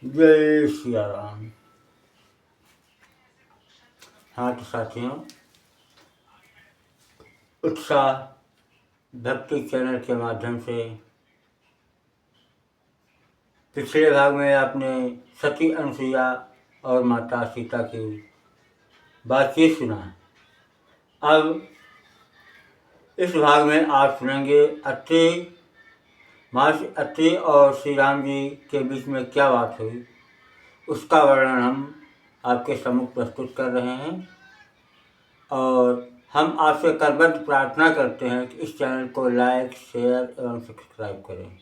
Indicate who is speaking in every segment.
Speaker 1: जय सिया राम। हाँ तो साथियों, उत्साह भक्ति चैनल के माध्यम से पिछले भाग में आपने सती अनुसुईया और माता सीता की बातचीत सुना। अब इस भाग में आप सुनेंगे महर्षि अत्रि और श्री राम जी के बीच में क्या बात हुई, उसका वर्णन हम आपके सम्मुख प्रस्तुत कर रहे हैं। और हम आपसे करबद्ध प्रार्थना करते हैं कि इस चैनल को लाइक, शेयर एवं सब्सक्राइब करें।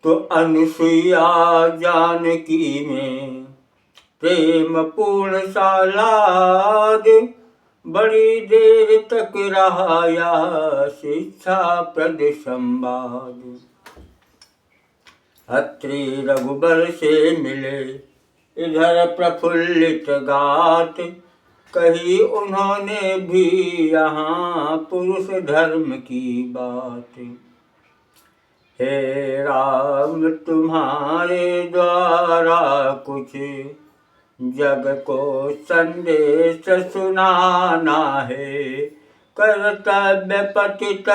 Speaker 1: तो अनुसुईया जानकी में प्रेम पूर्ण सालाद, बड़ी देर तक रहा या शिक्षा प्रद संवाद। अत्रि रघुबर से मिले इधर प्रफुल्लित गात, कही उन्होंने भी यहाँ पुरुष धर्म की बात। हे राम तुम्हारे द्वारा कुछ जग को संदेश सुनाना है, कर्तव्य पतित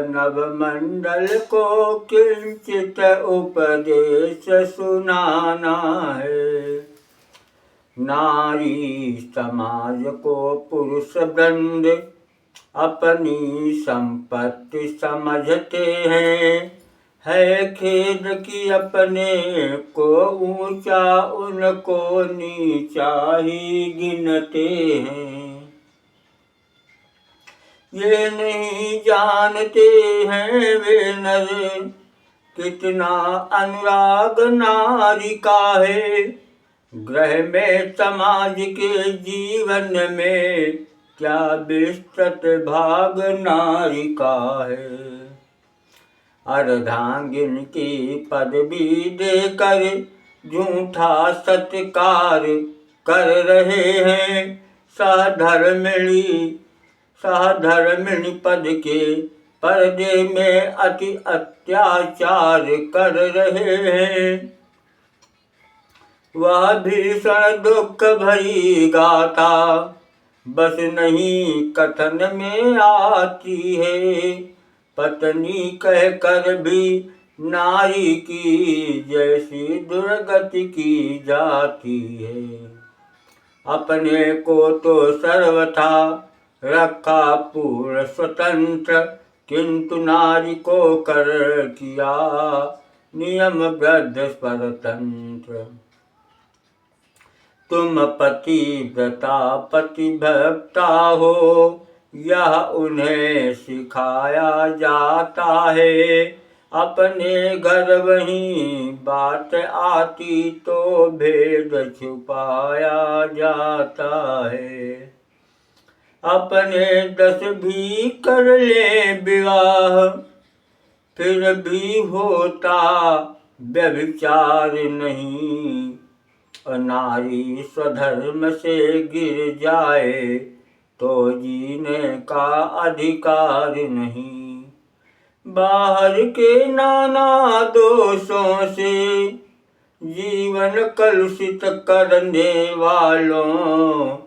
Speaker 1: नवमंडल को किंचित उपदेश सुनाना है। नारी समाज को पुरुष वृंद अपनी संपत्ति समझते हैं, है खेद कि अपने को ऊंचा उनको नीचा ही गिनते हैं। ये नहीं जानते हैं वे नर कितना अनुराग नारी का है, ग्रह में समाज के जीवन में क्या विस्तृत भाग नारी का है। अर्धांगिन की पदवी देकर झूठा सत्कार कर रहे हैं, साधर्मिणी पद के पर्दे में अति अत्याचार कर रहे हैं। वह भीषण दुख भरी गाथा बस नहीं कथन में आती है, पत्नी कह कर भी नारी की जैसी दुर्गति की जाती है। अपने को तो सर्वथा रखा पूर्ण स्वतंत्र, किंतु नारी को कर किया नियमबद्ध परतंत्र। तुम पतिव्रता पतिभक्ता हो, यह उन्हें सिखाया जाता है, अपने घर वहीं बात आती तो भेद छुपाया जाता है। अपने 10 भी कर ले विवाह, फिर भी होता व्यभिचार नहीं। नारी स्वधर्म से गिर जाए तो जीने का अधिकार नहीं। बाहर के नाना दोषों से जीवन कलुषित करने वालों,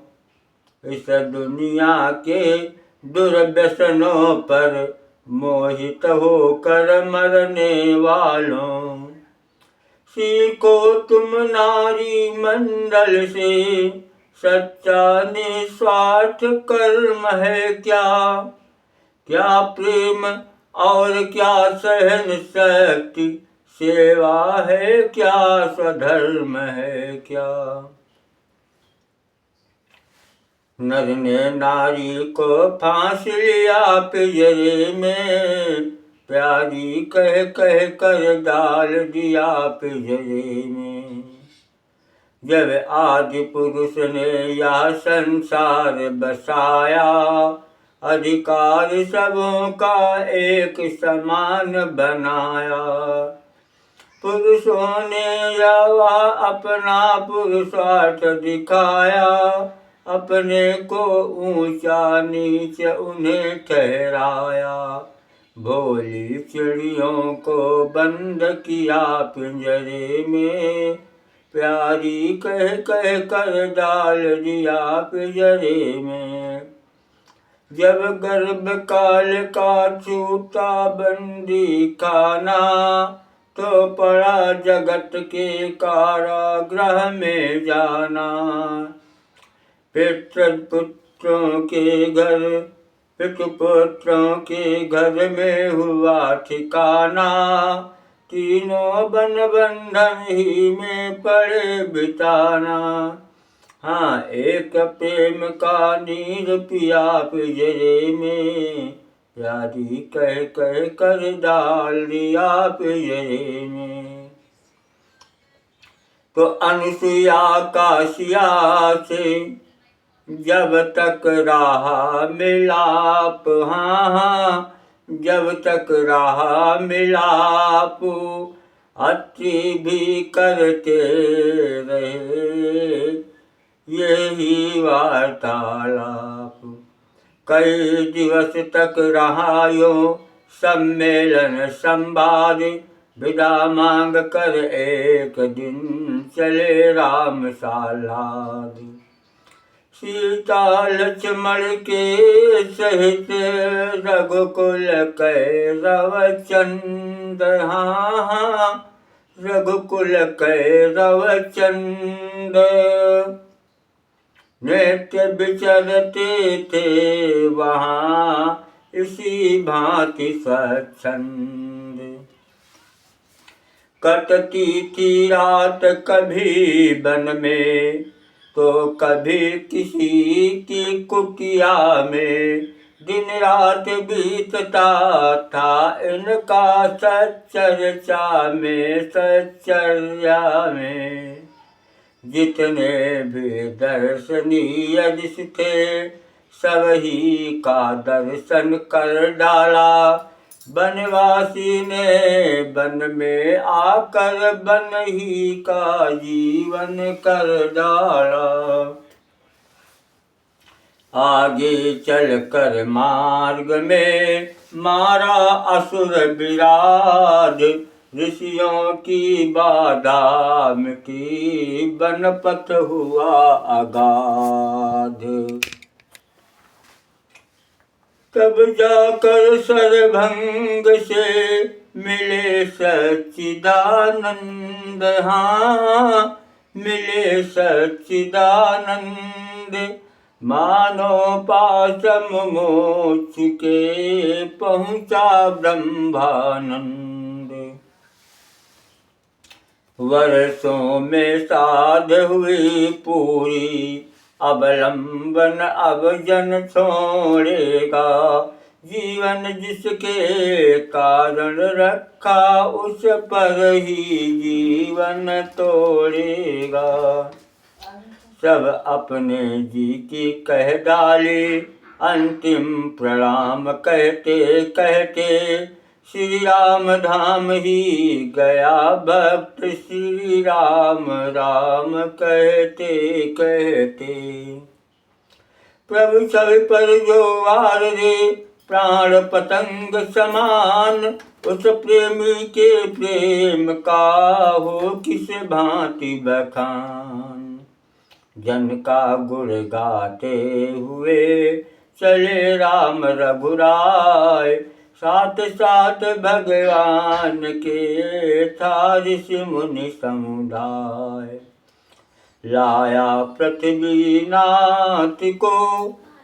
Speaker 1: इस दुनिया के दुर्व्यसनों पर मोहित होकर मरने वालों, सीखो तुम नारी मंडल से, सच्चा निस्वार्थ कर्म है क्या। क्या प्रेम और क्या सहन शक्ति, सेवा है क्या, स्वधर्म है क्या। नर ने नारी को फांस लिया पिंजरे में, प्यारी कह कह कर डाल दिया पिंजरे में। जब आदि पुरुष ने यह संसार बसाया, अधिकार सबों का एक समान बनाया। पुरुषों ने यह अपना पुरुषार्थ दिखाया, अपने को ऊंचा नीच उन्हें ठहराया। भोली चिड़ियों को बंद किया पिंजरे में, प्यारी कह कह कर डाल दिया पिंजरे में। जब गर्भ काल का छूटा बंदी खाना, तो पड़ा जगत के कारागृह में जाना। पितृपुत्रों के घर में हुआ ठिकाना, तीनों बन बंधन ही में पड़े बिताना। हाँ, एक प्रेम का नीर पिया पिंजरे में, प्यारी कह कह कर डाल दिया पिंजरे में। तो अनुसुईया काशिया से जब तक रहा मिलाप, हाँ हाँ, जब तक रहा मिलाप, अति भी करते रहे यही वार्तालाप। कई दिवस तक रहा यो सम्मेलन संवाद, विदा मांग कर एक दिन चले राम सालाद। सीता लक्ष्मण के सहित रघुकुल कैरव चंद, हाँ हाँ, रघुकुल कैरव चंद, नित्य विचरते थे वहाँ इसी भांति स्वच्छंद। कटती थी रात कभी वन में, तो कभी किसी की कुटिया में, दिन रात बीतता था इनका सच्चर्चा में, सच्चर्या में। जितने भी दर्शनीय जिस थे, सबही का दर्शन कर डाला। बनवासी ने वन में आकर वन ही का जीवन कर डाला। आगे चलकर मार्ग में मारा असुर विराज, ऋषियों की बाधा मिटी बनपत हुआ अगाध। तब जाकर सरभंग से मिले सच्चिदानंद, हाँ मिले सच्चिदानंद। मानो पासम मोक्ष के पहुँचा ब्रह्मानंद। वर्षों में साध हुई पूरी, अवलंबन अब जन छोड़ेगा। जीवन जिसके कारण रखा, उस पर ही जीवन तोड़ेगा। सब अपने जी की कह डाली, अंतिम प्रणाम कहते कहते श्री राम धाम ही गया भक्त। श्री राम राम कहते कहते प्रभु सब पर जो वार दे, प्राण पतंग समान। उस प्रेमी के प्रेम का हो किस भांति बखान। जन का गुण गाते हुए चले राम रघुराय, साथ साथ भगवान के था ऋषि मुनि समुदाय। लाया पृथ्वी नाथ को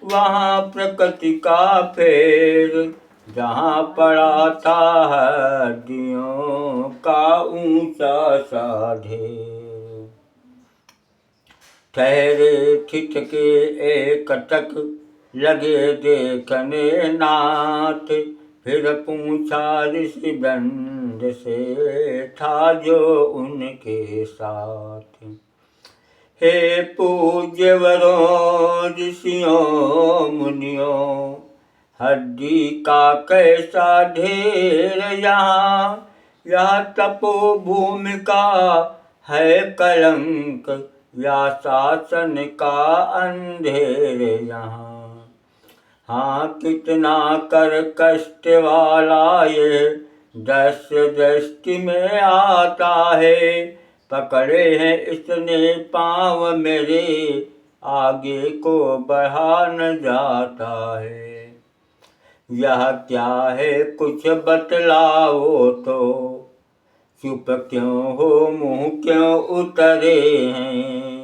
Speaker 1: वहाँ प्रकृति का फेर, जहाँ पड़ा था हड्डियों का ऊंचा सा ढेर। ठहरे ठिठके एकटक लगे देखने नाथ, फिर पूछा ऋषि वृंद से था जो उनके साथ। हे पूज्यवरों ऋषियों मुनियों, हड्डी का कैसा ढेर यहाँ। यह तपोभूमि का है कलंक, या शासन का अंधेर यहाँ। हाँ कितना कर कष्ट वाला ये दृश्य दृष्टि में आता है। पकड़े हैं इसने पाँव मेरे, आगे को बढ़ा न जाता है। यह क्या है कुछ बतलाओ तो, चुप क्यों हो मुँह क्यों उतरे हैं।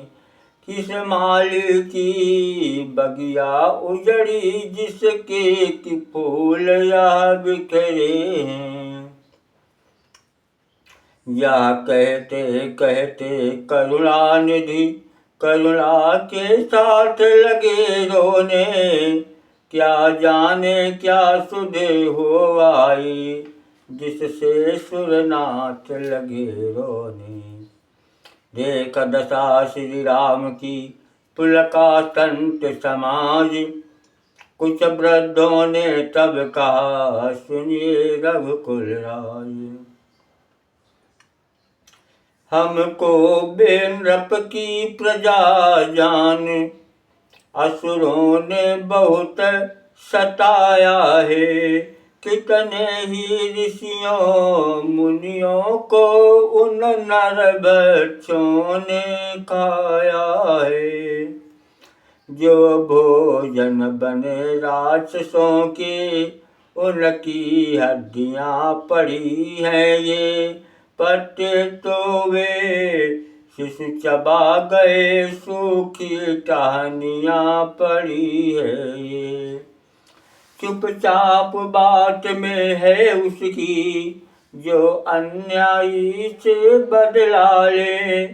Speaker 1: किस माली की बगिया उजड़ी जिसके कि फूल या बिखरे हैं। या कहते कहते करुणानिधि करुणा के साथ लगे रोने, क्या जाने क्या सुधे हो आई जिससे सुरनाथ लगे रोने। देख दशा श्री राम की पुलका संत समाज, कुछ वृद्धों ने तब कहा सुनिए रघुकुल राज। हमको बेनृप की प्रजा जान, असुरों ने बहुत सताया है। कितने ही ऋषियों मुनियों को उन नर बच्चों ने खाया है। जो भोजन बने राक्षसों के, उनकी हड्डियाँ पड़ी हैं ये। पत्ते तो वे शिशु चबा गए, सूखी टहनियाँ पड़ी है ये। चुपचाप बात में है उसकी, जो अन्यायी से बदला ले।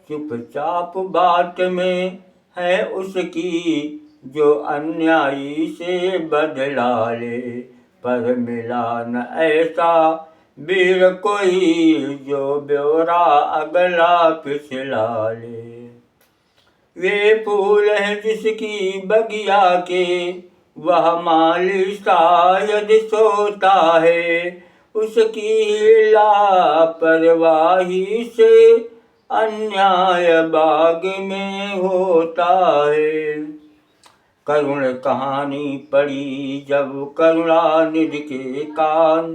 Speaker 1: चुपचाप बात में है उसकी, जो अन्यायी से बदला ले। पर मिला न ऐसा वीर कोई, जो ब्योरा अगला पिछला ले। वे फूल हैं जिसकी बगिया के, वह माली शायद सोता है। उसकी लापरवाही से अन्याय बाग में होता है। करुण कहानी पड़ी जब करुणानिधि के कान,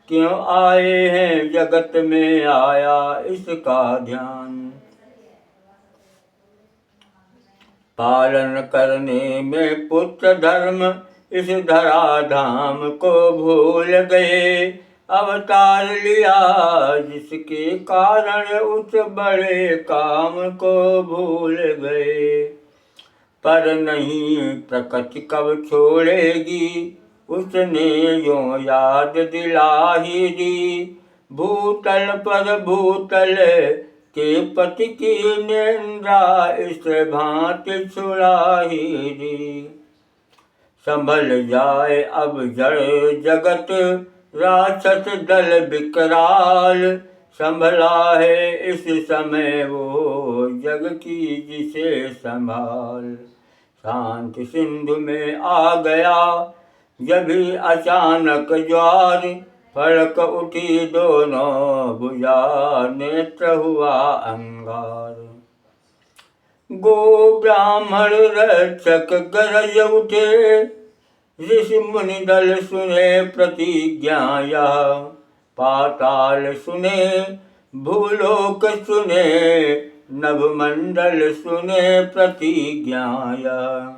Speaker 1: क्यों आए हैं जगत में आया इसका ध्यान। पालन करने में पुत्र धर्म इस धराधाम को भूल गए। अवतार लिया जिसके कारण उस बड़े काम को भूल गए। पर नहीं प्रकृति कब छोड़ेगी, उसने यूं याद दिला ही दी। भूतल पर भूतल के पति की निंदा इस भांति छुड़ा ही दी। संभल जाए अब जड़ जगत, राक्षस दल विकराल। संभला है इस समय वो जग की जिसे संभाल। शांति सिंधु में आ गया जभी अचानक ज्वार, फड़क उठी दोनों भुजा नेत्र हुआ अंगार। गो ब्राह्मण रक्षक गरज उठे, ऋषि मुनि दल सुने प्रतिज्ञा यह। पाताल सुने भूलोक सुने, नभमंडल सुने प्रतिज्ञा यह।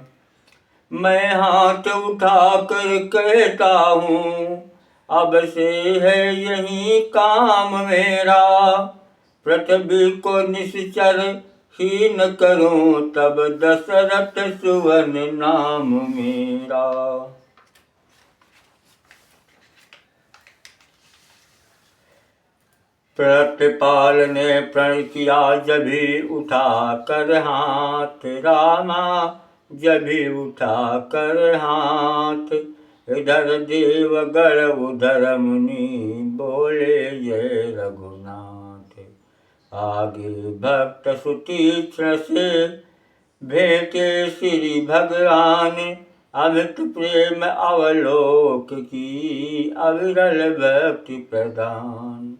Speaker 1: मैं हाथ उठाकर कहता हूँ, अब से है यही काम मेरा। पृथ्वी को निश्चर हीन करूं, तब दशरथ सुवन नाम मेरा। प्रतिपाल ने प्रण किया जभी उठा कर हाथ, रामा जभी उठा कर हाथ। इधर देवगण उधर मुनि, बोले जय रघुनाथ। आगे भक्त सुतीक्ष्ण से भेंटे श्री भगवान, अमित प्रेम अवलोक की अविरल भक्ति प्रदान।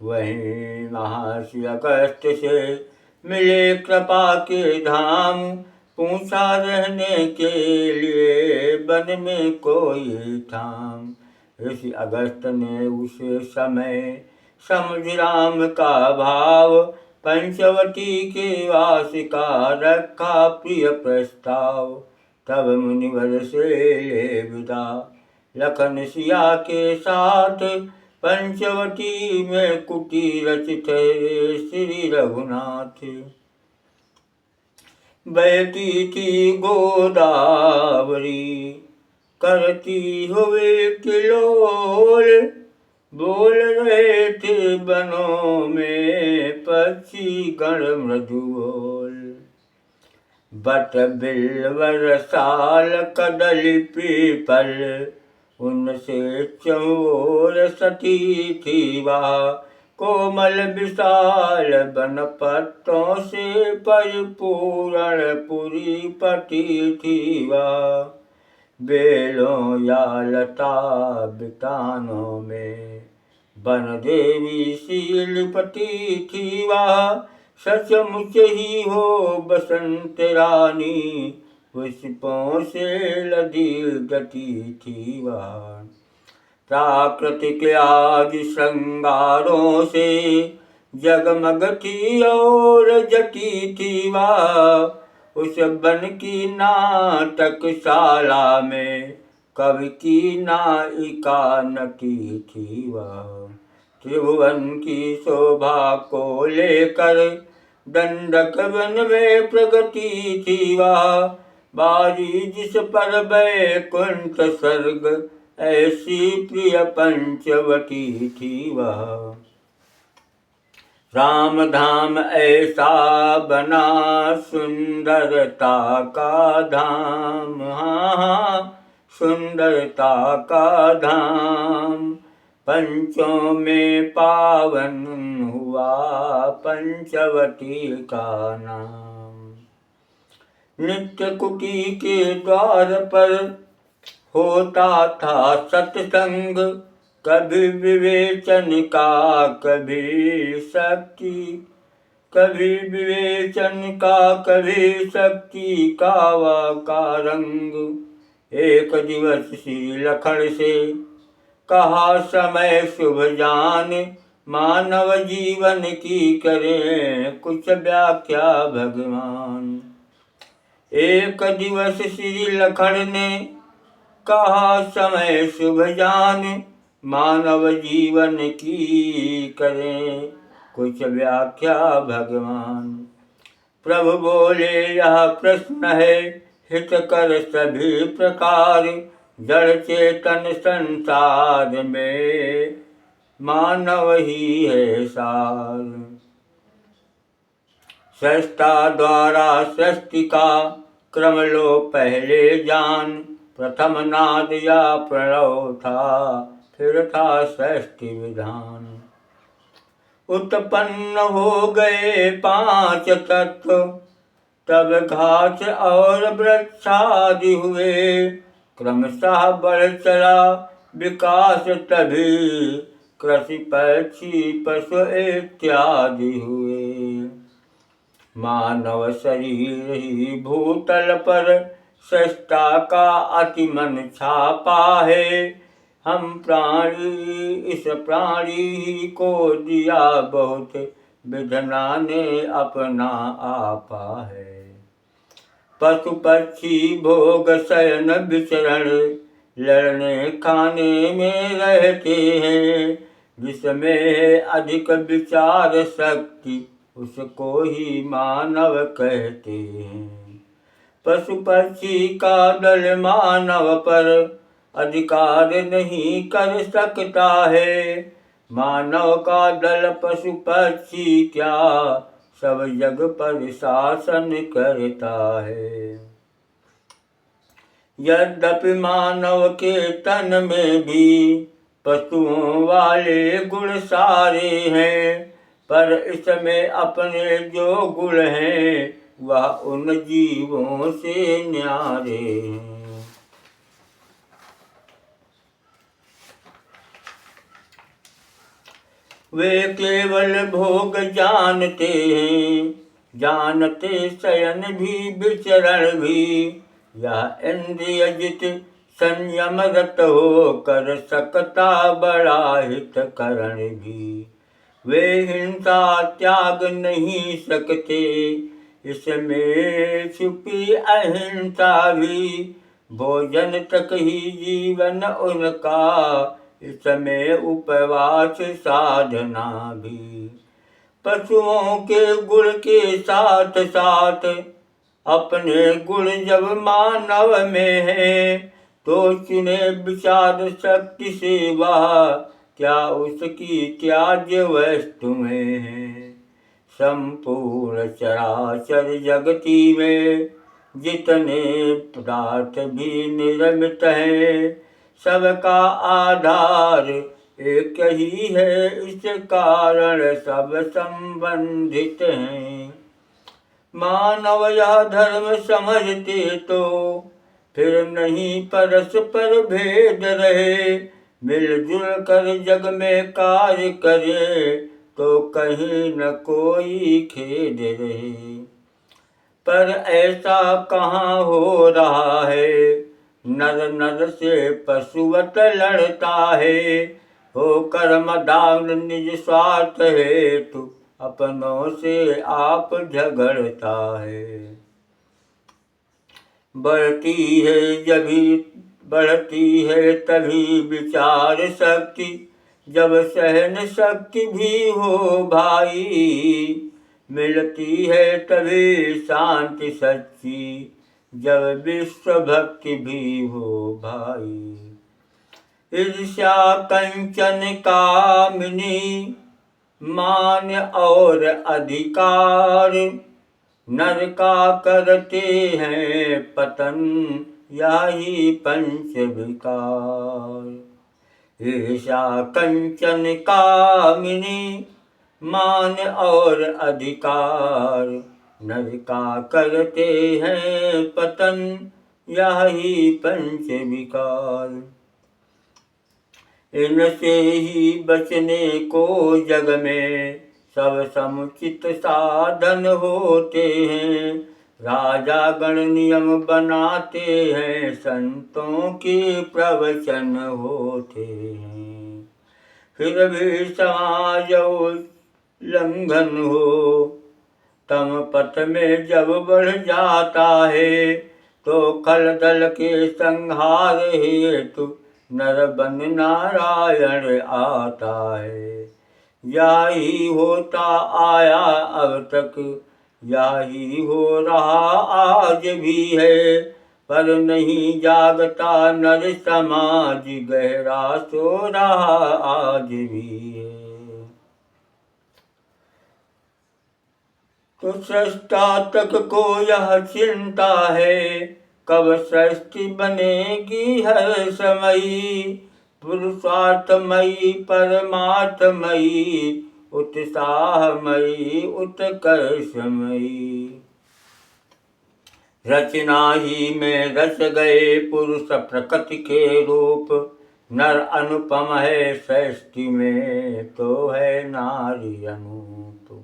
Speaker 1: वहीं महर्षि अगस्त्य से मिले कृपा के धाम, पूछा रहने के लिए वन में कोई ठाम। ऋषि अगस्त ने उस समय समझ राम का भाव, पंचवटी के वास का रखा प्रिय प्रस्ताव। तब मुनिवर से ले विदा लखन सिया के साथ, पंचवटी में कुटी रचित श्री रघुनाथ। बहती थी गोदावरी करती हुए किलोल, बोल रहे थे बनों में पक्षी गण मृदु बोल। बट बिल्वर साल कदली पीपल, उनसे चौर सती थी वह। कोमल विशाल वन पत्तों से परिपूर्ण पुरी पटी थी वह। बेलों या लता बितानों में वन देवी सी लिपटी थी वह। सचमुच ही हो बसंत रानी, पुष्पों से लदी गति थी वह। प्राकृतिक आज श्रृंगारों से जगमगती और जटी थी वह। उस वन की नाटकशाला में कवि की नायिका नटी थी वह। त्रिभुवन की शोभा को लेकर दंडक वन में प्रगति थी वह। बारी जिस पर बैकुंठ स्वर्ग, ऐसी प्रिय पंचवटी थी वह। राम धाम ऐसा बना सुंदरता का धाम, हाँ सुंदरता का धाम। पंचों में पावन हुआ पंचवटी का नाम। नित्य कुटी के द्वार पर होता था सत्संग, कभी विवेचन का कभी शक्ति, कभी विवेचन का कभी शक्ति का रंग। एक दिवस श्री लखन से कहा समय शुभ जान, मानव जीवन की करें कुछ व्याख्या भगवान। एक दिवस श्री लखन ने कहा समय शुभ जान, मानव जीवन की करें कुछ व्याख्या भगवान। प्रभु बोले यह प्रश्न है हित कर सभी प्रकार, जड़ चेतन संसार में मानव ही है सार। सृष्टा द्वारा सृष्टि का क्रम लो पहले जान, प्रथम नाद या प्रणव था फिर था सृष्टि विधान। उत्पन्न हो गए पांच तत्व, तब घास और वृक्षादि हुए। क्रमशः बढ़ चला विकास तभी, कृषि पक्षी पशु इत्यादि हुए। मानव शरीर ही भूतल पर सृष्टा का अति मन छापा है। हम प्राणी इस प्राणी को दिया बहुत, विधना ने अपना आपा है। पशु पक्षी भोग शयन विचरण, लड़ने खाने में रहते हैं। जिसमें अधिक विचार शक्ति, उसको ही मानव कहते हैं। पशु पक्षी का दल मानव पर अधिकार नहीं कर सकता है। मानव का दल पशु पक्षी क्या, सब जग पर शासन करता है। यद्यपि मानव के तन में भी पशुओं वाले गुण सारे हैं, पर इसमें अपने जो गुण हैं वह उन जीवों से न्यारे हैं। वे केवल भोग जानते हैं, जानते शयन भी विचरण भी, यह इंद्रिय जित संयम रत हो कर सकता बड़ा हित करण भी। वे हिंसा त्याग नहीं सकते, इसमें छुपी अहिंसा भी। भोजन तक ही जीवन उनका, इसमें उपवास साधना भी। पशुओं के गुण के साथ साथ अपने गुण जब मानव में है, तो चुने विचार शक्ति सेवा, क्या उसकी त्याज्य वस्तु में है। संपूर्ण चराचर जगती में जितने पदार्थ भी निर्मित हैं, सबका आधार एक ही है, इस कारण सब संबंधित हैं। मानव यह धर्म समझते तो फिर नहीं परस्पर भेद रहे, मिलजुल कर जग में कार्य करे, तो कहीं न कोई खेद रहे। पर ऐसा कहाँ हो रहा है, नर नर से पशुवत लड़ता है, होकर मदान निज स्वार्थ हेतु अपनों से आप झगड़ता है। बढ़ती है तभी विचार शक्ति, जब सहन शक्ति भी हो भाई। मिलती है तभी शांति सच्ची, जब विश्व भक्ति भी हो भाई। ईर्ष्या कंचन कामिनी, मान और अधिकार, नर का करते हैं पतन, यही पंच विकार। ईर्ष्या कंचन कामिनी, मान और अधिकार, नर का करते हैं पतन, यही पंच विकार। इनसे ही बचने को जग में सब समुचित साधन होते हैं। राजा गण नियम बनाते हैं, संतों के प्रवचन होते हैं। फिर भी समाज उल्लंघन हो, तम पथ में जब बढ़ जाता है, तो खलदल के संहार हेतु नर बन नारायण आता है। यही होता आया अब तक, यही हो रहा आज भी है, पर नहीं जागता नर समाज, गहरा सो रहा आज भी है। तो सृष्टा तक को यह चिंता है, कब सृष्टि बनेगी हर समयी। पुरुषार्थमयी परमार्थमयी, उत्साहमयी उत्कर्षमयी। रचना ही में रच गए पुरुष प्रकृति के रूप, नर अनुपम है सृष्टि में, तो है नारी अनूप।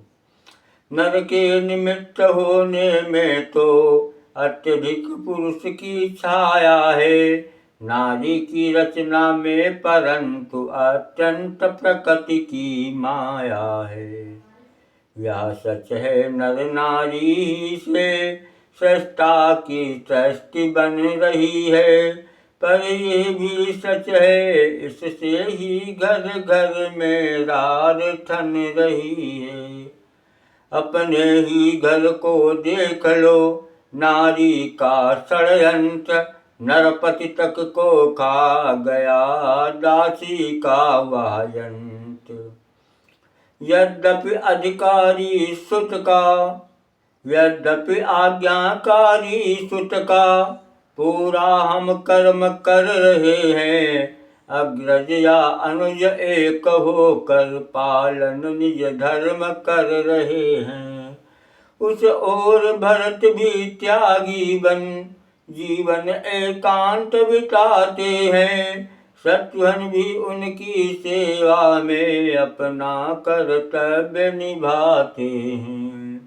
Speaker 1: नर के निमित्त होने में तो अत्यधिक पुरुष की छाया है, नारी की रचना में परंतु अत्यंत प्रकृति की माया है। यह सच है नर नारी से सृष्टा की सृष्टि बन रही है, पर ये भी सच है इससे ही घर घर में रार ठन रही है। अपने ही घर को देख लो, नारी का षड्यंत्र नरपति तक को खा गया, दासी का वह यंत्र। यद्यपि अधिकारी सुत का, यद्यपि आज्ञाकारी सुत का, पूरा हम कर्म कर रहे हैं। अग्रज या अनुज एक होकर पालन निज धर्म कर रहे हैं। उस ओर भरत भी त्यागी बन जीवन एकांत बिताते हैं। शत्रुघ्न भी उनकी सेवा में अपना कर्तव्य निभाते हैं।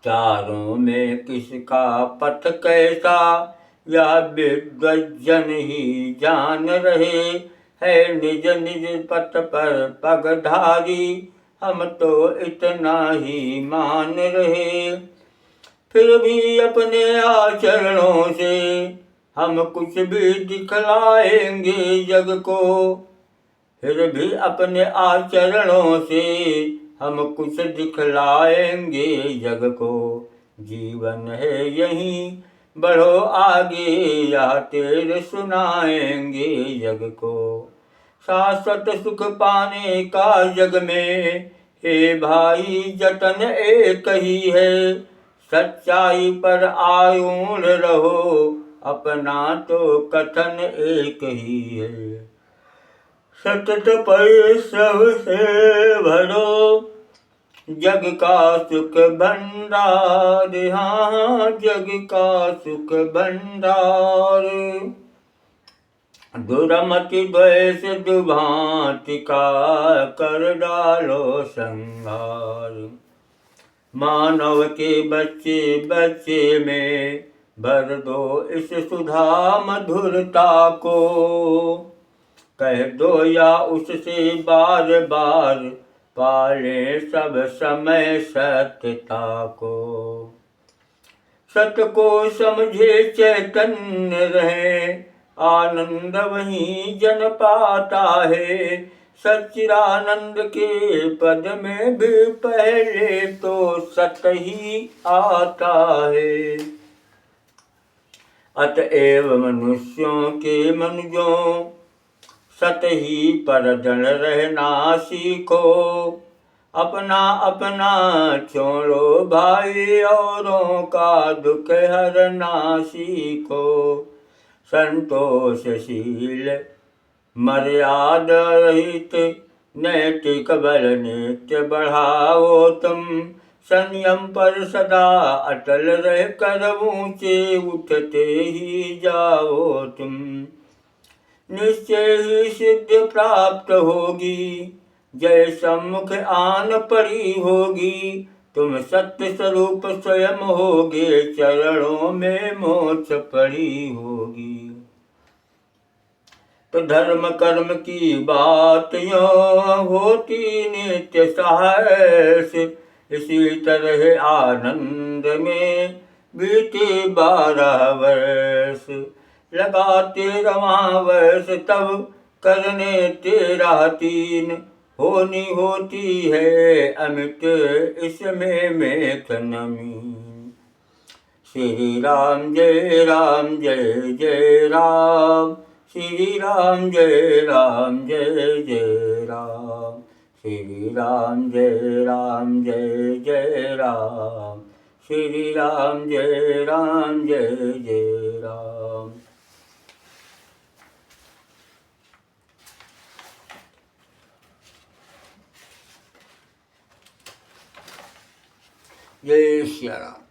Speaker 1: चारों में किसका पथ कैसा, यह विद्वज्जन ही जान रहे। है निज निज पथ पर पगधारी, हम तो इतना ही मान रहे। फिर भी अपने आचरणों से हम कुछ भी दिखलाएंगे जग को। फिर भी अपने आचरणों से हम कुछ दिखलाएंगे जग को। जीवन है यही, बढ़ो आगे, यह तेरे सुनाएंगे जग को। शाश्वत सुख पाने का जग में, हे भाई जतन एक ही है। सच्चाई पर आयूर रहो, अपना तो कथन एक ही है। सतत परिश्रम से भरो, जग का सुख भंडार। हाँ, जग का सुख भंडार। दुरमति द्वेष दुभांति का कर डालो संहार। मानव के बच्चे बच्चे में भर दो इस सुधा मधुरता को। कह दो या उससे बार बार, पाले सब समय सत्यता को। सत्य को समझे चैतन्य रहे, आनंद वहीं जन पाता है। सच्चिदानंद के पद में भी पहले तो सत्य ही आता है। अतएव मनुष्यों के मनुजों, सत ही पर जन रहना सीखो। अपना अपना छोड़ो भाई, औरों का दुख हरना सीखो। संतोषशील मर्यादा रहित, नैतिक बल नित्य बढ़ाओ तुम। संयम पर सदा अटल रह कर ऊंचे उठते ही जाओ तुम। निश्चय ही सिद्धि प्राप्त होगी, जय सम्मुख आन पड़ी होगी। तुम सत्य स्वरूप स्वयं होगे, चरणों में मोक्ष पड़ी होगी। तो धर्म कर्म की बात यों होती नित्य सहर्ष। इसी तरह आनंद में बीते 12 वर्ष। लगा 13वां वर्ष तब करने 13 3, होनी होती है अमित इसमें मेघ नमी। श्री राम जय राम जय जय राम, श्री राम जय राम जय जय राम, श्री राम जय राम जय जय राम, श्री राम जय राम जय जय राम। जय श्री राम।